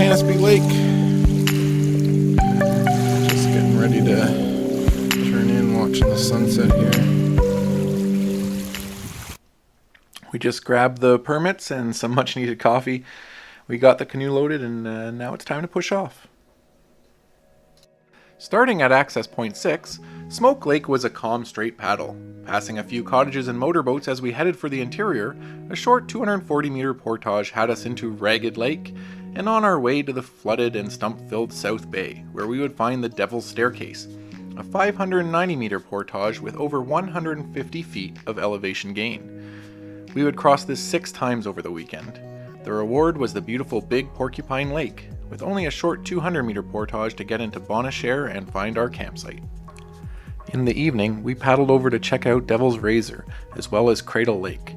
Canisbay Lake. Just getting ready to turn in, watching the sunset here. We just grabbed the permits and some much needed coffee. We got the canoe loaded and now it's time to push off. Starting at access point 6, Smoke Lake was a calm straight paddle. Passing a few cottages and motorboats as we headed for the interior, a short 240-meter portage had us into Ragged Lake, and on our way to the flooded and stump-filled South Bay, where we would find the Devil's Staircase, a 590-meter portage with over 150 feet of elevation gain. We would cross this 6 times over the weekend. The reward was the beautiful Big Porcupine Lake, with only a short 200-meter portage to get into Bonnechere and find our campsite. In the evening, we paddled over to check out Devil's Razor, as well as Cradle Lake.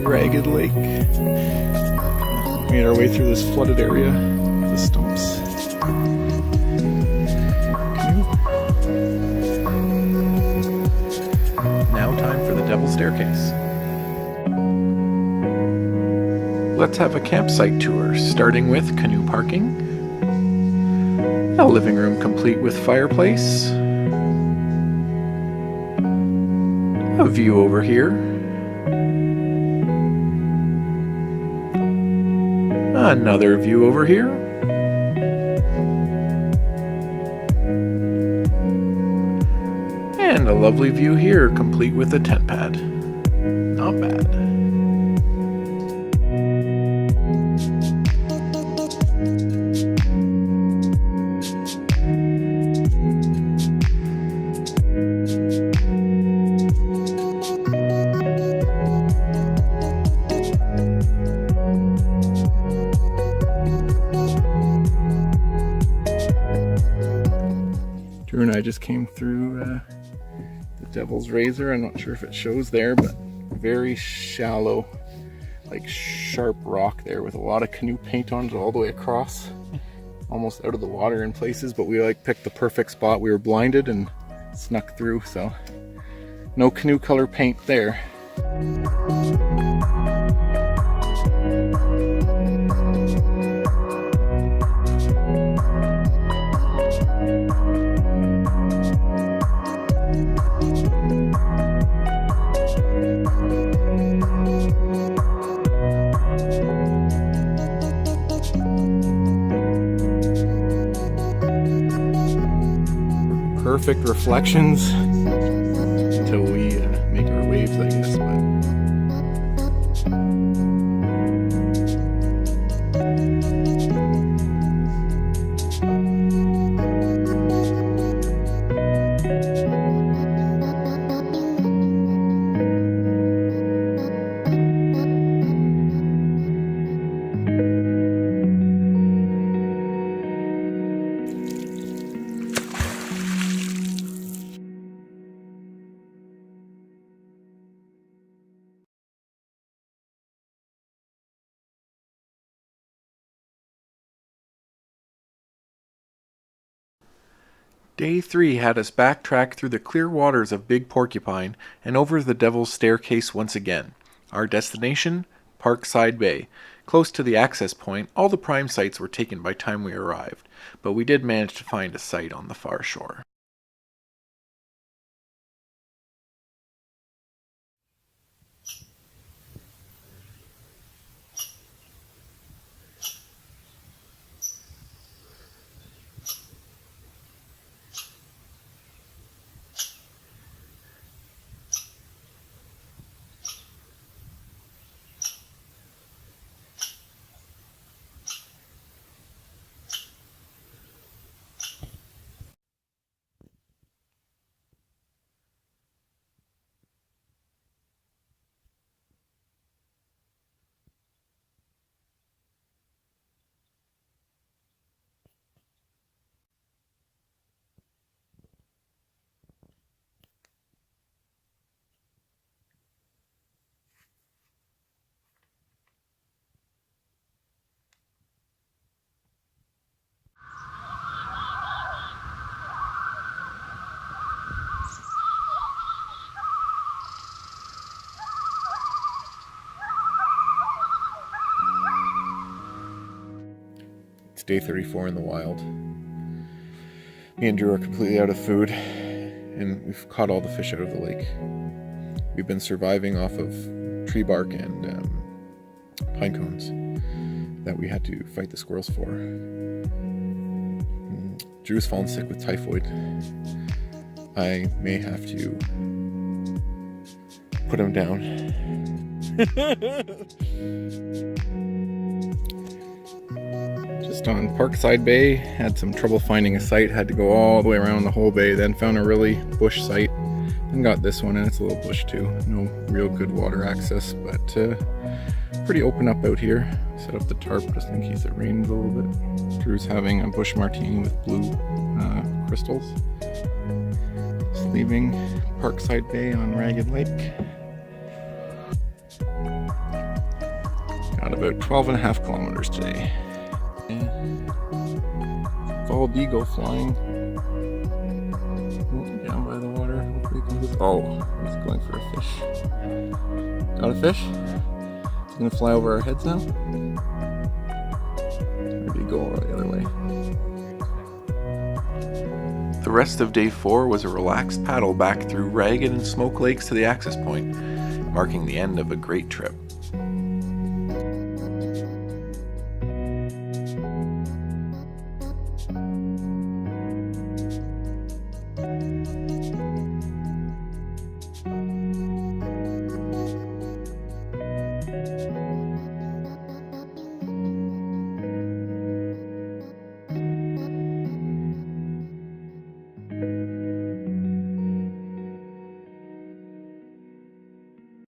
Ragged Lake. Made our way through this flooded area, the stumps. Now time for the Devil's Staircase. Let's have a campsite tour, starting with canoe parking, a living room complete with fireplace, a view over here, another view over here, and a lovely view here, complete with a tent pad. Not bad. Drew and I just came through the Devil's Razor. I'm not sure if it shows there, but very shallow, like sharp rock there with a lot of canoe paint on it all the way across. Almost out of the water in places, but we picked the perfect spot. We were blinded and snuck through, so no canoe color paint there. Perfect reflections until we make our waves, I guess. Day 3 had us backtrack through the clear waters of Big Porcupine and over the Devil's Staircase once again. Our destination? Parkside Bay. Close to the access point, all the prime sites were taken by time we arrived, but we did manage to find a site on the far shore. day 34 in the wild. Me and Drew are completely out of food, and we've caught all the fish out of the lake. We've been surviving off of tree bark and pine cones that we had to fight the squirrels for. Drew's fallen sick with typhoid. I may have to put him down. Just on Parkside Bay, had some trouble finding a site, had to go all the way around the whole bay, then found a really bush site, and got this one, and it's a little bush too. No real good water access, but pretty open up out here. Set up the tarp just in case it rains a little bit. Drew's having a bush martini with blue crystals. Just leaving Parkside Bay on Ragged Lake. Got about 12.5 kilometers today. Bald eagle flying down by the water. Hopefully he comes. Oh, he's going for a fish. Got a fish? He's gonna fly over our heads now. Maybe go the other way. The rest of day 4 was a relaxed paddle back through Ragged and Smoke Lakes to the access point, marking the end of a great trip.